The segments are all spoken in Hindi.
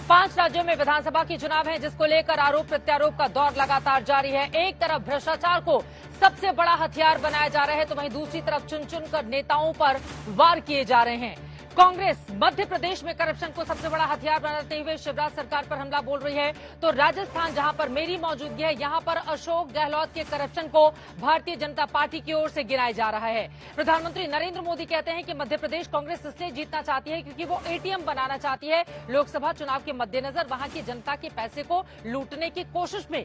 5 राज्यों में विधानसभा की चुनाव है, जिसको लेकर आरोप प्रत्यारोप का दौर लगातार जारी है। एक तरफ भ्रष्टाचार को सबसे बड़ा हथियार बनाया जा रहा है, तो वहीं दूसरी तरफ चुन चुनकर नेताओं पर वार किए जा रहे हैं। कांग्रेस मध्य प्रदेश में करप्शन को सबसे बड़ा हथियार बनाते हुए शिवराज सरकार पर हमला बोल रही है, तो राजस्थान, जहां पर मेरी मौजूदगी है, यहां पर अशोक गहलोत के करप्शन को भारतीय जनता पार्टी की ओर से गिनाया जा रहा है। प्रधानमंत्री नरेंद्र मोदी कहते हैं कि मध्य प्रदेश कांग्रेस इसलिए जीतना चाहती है क्योंकि वो एटीएम बनाना चाहती है। लोकसभा चुनाव के मद्देनजर वहां की जनता के पैसे को लूटने की कोशिश में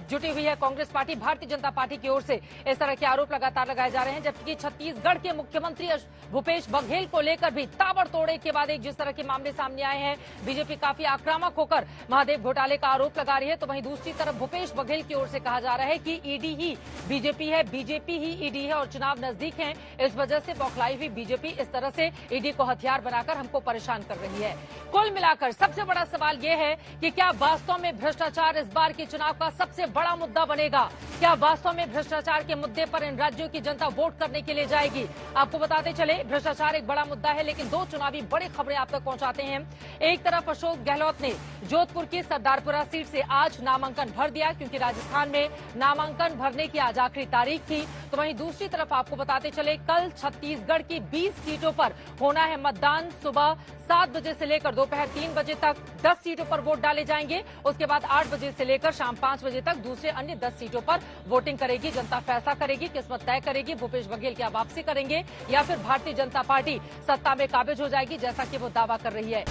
जुटी हुई है कांग्रेस पार्टी। भारतीय जनता पार्टी की ओर से इस तरह के आरोप लगातार लगाए जा रहे हैं, जबकि छत्तीसगढ़ के मुख्यमंत्री भूपेश बघेल को लेकर ताबड़तोड़ के बाद एक जिस तरह के मामले सामने आए हैं, बीजेपी काफी आक्रामक होकर महादेव घोटाले का आरोप लगा रही है, तो वहीं दूसरी तरफ भूपेश बघेल की ओर से कहा जा रहा है कि ईडी ही बीजेपी है, बीजेपी ही ईडी है और चुनाव नजदीक है, इस वजह से बौखलाई हुई बीजेपी इस तरह से ईडी को हथियार बनाकर हमको परेशान कर रही है। कुल मिलाकर सबसे बड़ा सवाल यह है कि क्या वास्तव में भ्रष्टाचार इस बार के चुनाव का सबसे बड़ा मुद्दा बनेगा? क्या वास्तव में भ्रष्टाचार के मुद्दे पर इन राज्यों की जनता वोट करने के लिए जाएगी? आपको बताते चले, भ्रष्टाचार एक बड़ा मुद्दा है, लेकिन दो चुनावी बड़ी खबरें आप तक पहुंचाते हैं। एक तरफ अशोक गहलोत ने जोधपुर की सरदारपुरा सीट से आज नामांकन भर दिया, क्योंकि राजस्थान में नामांकन भरने की आज आखिरी तारीख थी। तो वहीं दूसरी तरफ आपको बताते चले, कल छत्तीसगढ़ की 20 सीटों पर होना है मतदान। सुबह 7 बजे से लेकर दोपहर 3 बजे तक 10 सीटों पर वोट डाले जाएंगे। उसके बाद 8 बजे से लेकर शाम 5 बजे तक दूसरे अन्य 10 सीटों पर वोटिंग करेगी। जनता फैसला करेगी, किस्मत तय करेगी, भूपेश बघेल क्या वापसी करेंगे या फिर भारतीय जनता पार्टी सत्ता में काबिज हो जाएगी, जैसा कि वो दावा कर रही है।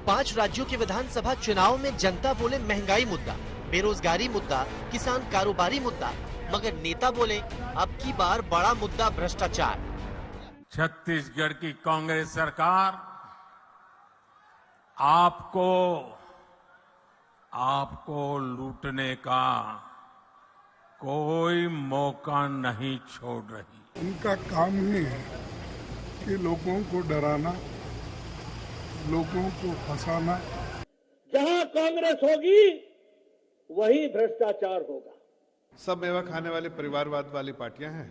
पांच राज्यों के विधानसभा चुनाव में जनता बोले महंगाई मुद्दा, बेरोजगारी मुद्दा, किसान कारोबारी मुद्दा, मगर नेता बोले अब की बार बड़ा मुद्दा भ्रष्टाचार। छत्तीसगढ़ की कांग्रेस सरकार आपको लूटने का कोई मौका नहीं छोड़ रही। उनका काम ही है कि लोगों को डराना, लोगों को फंसाना। जहां कांग्रेस होगी वही भ्रष्टाचार होगा। सब मेवा खाने वाले परिवारवाद वाली पार्टियां हैं,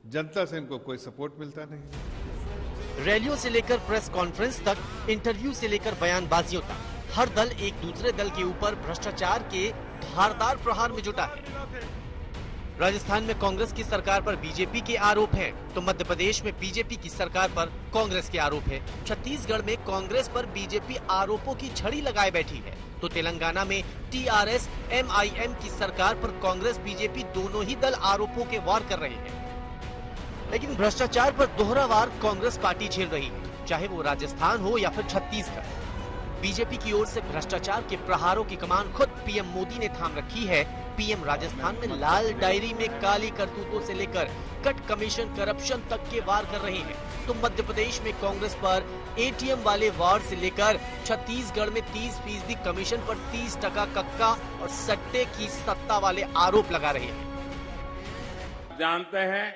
जनता से इनको कोई सपोर्ट मिलता नहीं। रैलियों से लेकर प्रेस कॉन्फ्रेंस तक, इंटरव्यू से लेकर बयानबाजियों तक, हर दल एक दूसरे दल के ऊपर भ्रष्टाचार के धारदार प्रहार में जुटा है। राजस्थान में कांग्रेस की सरकार पर बीजेपी के आरोप हैं, तो मध्य प्रदेश में बीजेपी की सरकार पर कांग्रेस के आरोप है। छत्तीसगढ़ में कांग्रेस पर बीजेपी आरोपों की झड़ी लगाए बैठी है, तो तेलंगाना में टीआरएस एमआईएम की सरकार पर कांग्रेस बीजेपी दोनों ही दल आरोपों के वार कर रहे हैं। लेकिन भ्रष्टाचार पर दोहरा वार कांग्रेस पार्टी झेल रही है, चाहे वो राजस्थान हो या फिर छत्तीसगढ़। बीजेपी की ओर से भ्रष्टाचार के प्रहारों की कमान खुद पीएम मोदी ने थाम रखी है। पीएम राजस्थान में लाल डायरी में काली करतूतों से लेकर कट कमीशन करप्शन तक के वार कर रहे हैं, तो मध्य प्रदेश में कांग्रेस पर एटीएम वाले वार से लेकर छत्तीसगढ़ में 30% कमीशन पर 30% कक्का और सट्टे की सत्ता वाले आरोप लगा रहे हैं। जानते हैं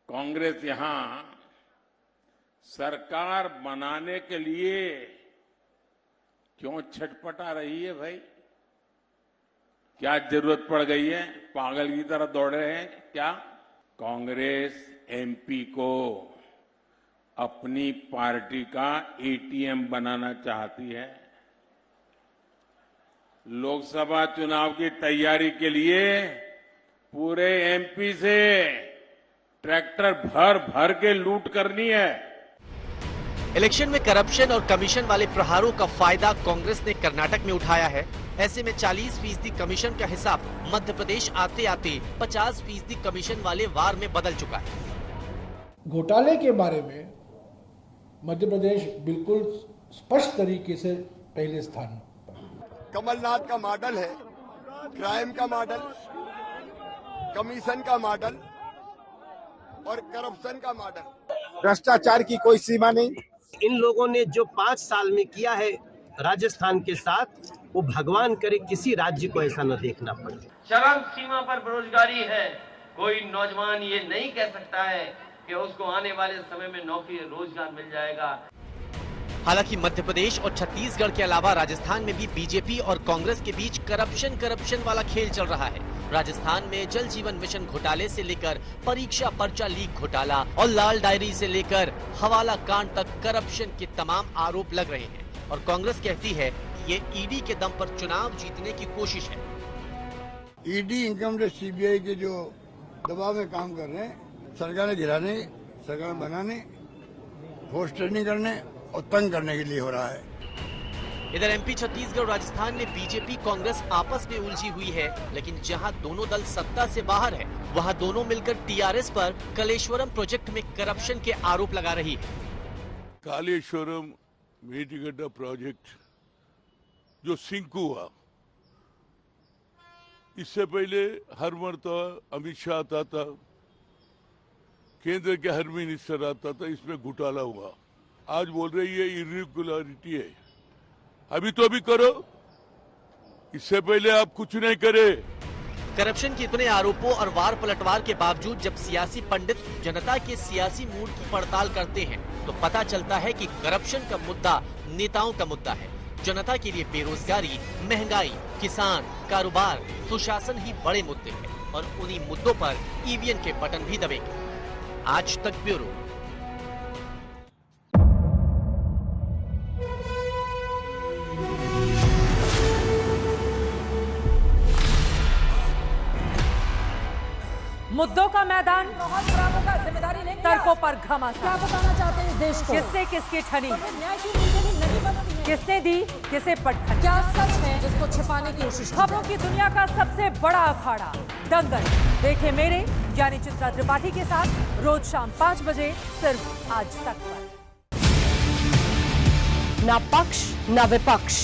कांग्रेस यहां सरकार बनाने के लिए क्यों छटपटा रही है भाई? क्या जरूरत पड़ गई है? पागल की तरह दौड़ रहे हैं क्या? कांग्रेस एमपी को अपनी पार्टी का एटीएम बनाना चाहती है। लोकसभा चुनाव की तैयारी के लिए पूरे एमपी से ट्रैक्टर भर भर के लूट करनी है। इलेक्शन में करप्शन और कमीशन वाले प्रहारों का फायदा कांग्रेस ने कर्नाटक में उठाया है। ऐसे में 40% कमीशन का हिसाब मध्य प्रदेश आते आते 50% कमीशन वाले वार में बदल चुका है। घोटाले के बारे में मध्य प्रदेश बिल्कुल स्पष्ट तरीके से पहले स्थान पर। कमलनाथ का मॉडल है, क्राइम का मॉडल, कमीशन का मॉडल और करप्शन का मॉडल। भ्रष्टाचार की कोई सीमा नहीं। इन लोगों ने जो 5 साल में किया है राजस्थान के साथ, वो भगवान करे किसी राज्य को ऐसा न देखना पड़े। चरम सीमा पर बेरोजगारी है। कोई नौजवान ये नहीं कह सकता है कि उसको आने वाले समय में नौकरी रोजगार मिल जाएगा। हालांकि मध्य प्रदेश और छत्तीसगढ़ के अलावा राजस्थान में भी बीजेपी और कांग्रेस के बीच करप्शन वाला खेल चल रहा है। राजस्थान में जल जीवन मिशन घोटाले से लेकर परीक्षा पर्चा लीक घोटाला और लाल डायरी से लेकर हवाला कांड तक करप्शन के तमाम आरोप लग रहे हैं और कांग्रेस कहती है ये ईडी के दम पर चुनाव जीतने की कोशिश है। ईडी, इनकम टैक्स, सीबीआई के जो दबाव में काम कर रहे हैं, सरकारें गिराने, सरकार बनाने, फोर्स ट्रेनिंग करने और तंग करने के लिए हो रहा है। इधर एमपी, छत्तीसगढ़, राजस्थान में बीजेपी कांग्रेस आपस में उलझी हुई है, लेकिन जहां दोनों दल सत्ता से बाहर है वहां दोनों मिलकर टीआरएस पर कलेश्वरम प्रोजेक्ट में करप्शन के आरोप लगा रही है। कालेश्वरम मेडिगड्डा प्रोजेक्ट जो सिंक हुआ, इससे पहले हर मरतबा अमित शाह आता था, केंद्र के हर मिनिस्टर आता था, इसमें घोटाला हुआ। आज बोल रही है इरेगुलरिटी है। अभी तो अभी करो, इससे पहले आप कुछ नहीं करे। करप्शन के इतने आरोपों और वार पलटवार के बावजूद जब सियासी पंडित जनता के सियासी मूड की पड़ताल करते हैं तो पता चलता है कि करप्शन का मुद्दा नेताओं का मुद्दा है। जनता के लिए बेरोजगारी, महंगाई, किसान, कारोबार, सुशासन ही बड़े मुद्दे हैं और उन्हीं मुद्दों पर ईवीएम के बटन भी दबेंगे। आज तक ब्यूरो। मुद्दों का मैदान, जिम्मेदारी लेंगे, तर्कों पर घमासान। क्या बताना चाहते हैं इस देश को? किससे किसकी ठनी, किसने दी किसे पटखनी, क्या सच है जिसको छिपाने की कोशिश? खबरों की दुनिया का सबसे बड़ा अखाड़ा दंगल देखे मेरे यानी चित्रा त्रिपाठी के साथ रोज शाम 5 बजे सिर्फ आज तक पर। ना पक्ष ना विपक्ष,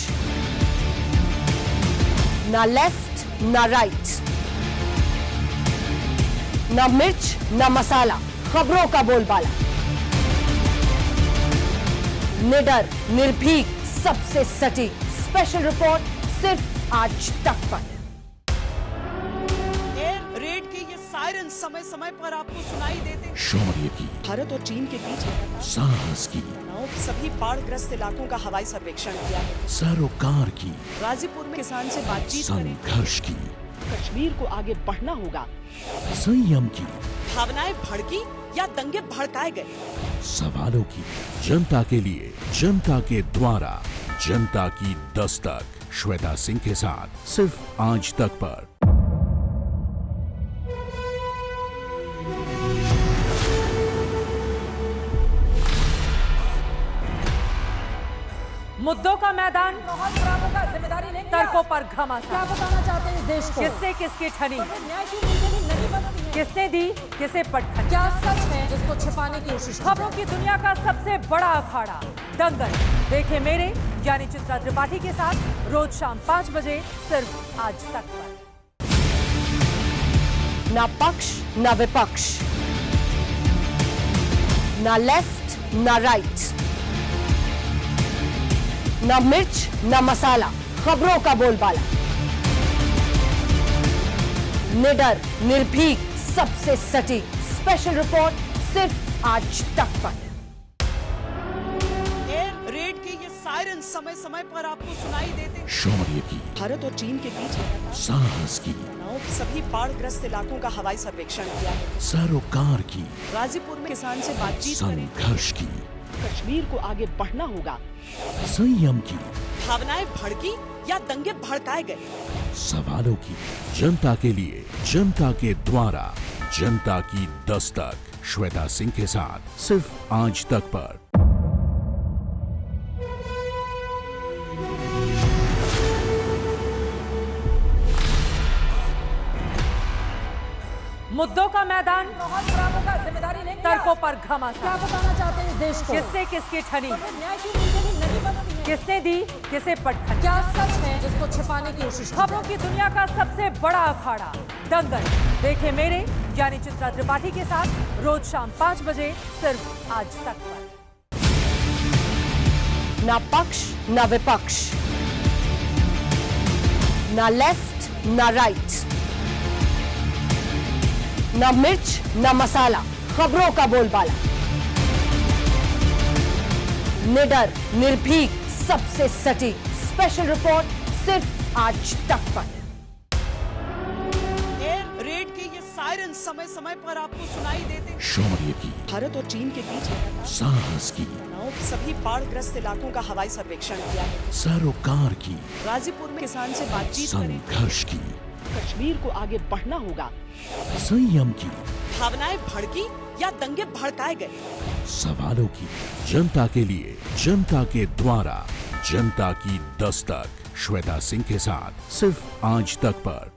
ना लेफ्ट ना राइट, ना मिर्च ना मसाला, खबरों का बोलबाला, निडर, निर्भीक, सबसे सटीक स्पेशल रिपोर्ट सिर्फ आज तक पर। एयर रेड के ये सायरन समय समय पर आपको सुनाई देते। शौर्य की, भारत और चीन के बीच साहस की, सभी बाढ़ग्रस्त इलाकों का हवाई सर्वेक्षण किया है। सरोकार की, गाजीपुर में किसान से बातचीत, संघर्ष की, कश्मीर को आगे बढ़ना होगा, संयम की, भावनाएं भड़की या दंगे भड़काए गए, सवालों की, जनता के लिए, जनता के द्वारा, जनता की दस्तक। श्वेता सिंह के साथ सिर्फ आज तक पर। मुद्दों का मैदान, जिम्मेदारी लेंगे, तर्कों पर घमासान। क्या बताना चाहते हैं इस देश को? किससे किसकी ठनी, किसने दी किसे पटखनी, क्या सच है जिसको छिपाने की कोशिश? खबरों की दुनिया का सबसे बड़ा अखाड़ा दंगल देखे मेरे यानी चित्रा त्रिपाठी के साथ रोज शाम 5 बजे सिर्फ आज तक पर। ना पक्ष ना विपक्ष, ना लेफ्ट ना राइट, ना मिर्च ना मसाला, खबरों का बोलबाला, निडर, निर्भीक, सबसे सटीक स्पेशल रिपोर्ट सिर्फ आज तक पर। एयर रेड के ये सायरन समय समय पर आपको सुनाई देते। शौर्य की, भारत और चीन के बीच साहस की, सभी बाढ़ग्रस्त इलाकों का हवाई सर्वेक्षण किया है। सरोकार की, गाजीपुर में किसान से बातचीत, संघर्ष की, कश्मीर को आगे बढ़ना होगा, संयम की, भावनाएं भड़की या दंगे भड़काए गए, सवालों की, जनता के लिए, जनता के द्वारा, जनता की दस्तक। श्वेता सिंह के साथ सिर्फ आज तक पर। मुद्दों का मैदान, जिम्मेदारी लेंगे, तर्कों पर घमासान। क्या बताना चाहते हैं इस देश को? किससे किसकी ठनी, किसने दी किसे पटखनी, क्या सच है जिसको छिपाने की कोशिश? खबरों की दुनिया का सबसे बड़ा अखाड़ा दंगल देखे मेरे यानी चित्रा त्रिपाठी के साथ रोज शाम 5 बजे सिर्फ आज तक पर। ना पक्ष ना विपक्ष, ना लेफ्ट ना राइट, ना मिर्च ना मसाला, खबरों का बोलबाला, निडर, निर्भीक, सबसे सटीक स्पेशल रिपोर्ट सिर्फ आज तक पर। एयर रेड के ये सायरन समय समय पर आपको सुनाई देते। शौर्य की, भारत और चीन के बीच साहस की, सभी बाढ़ग्रस्त इलाकों का हवाई सर्वेक्षण किया है। सरोकार की, गाजीपुर में किसान से बातचीत करें। संघर्ष की, कश्मीर को आगे बढ़ना होगा। संयम की, भावनाएं भड़की या दंगे भड़काए गए। सवालों की, जनता के लिए, जनता के द्वारा, जनता की दस्तक। श्वेता सिंह के साथ सिर्फ आज तक पर।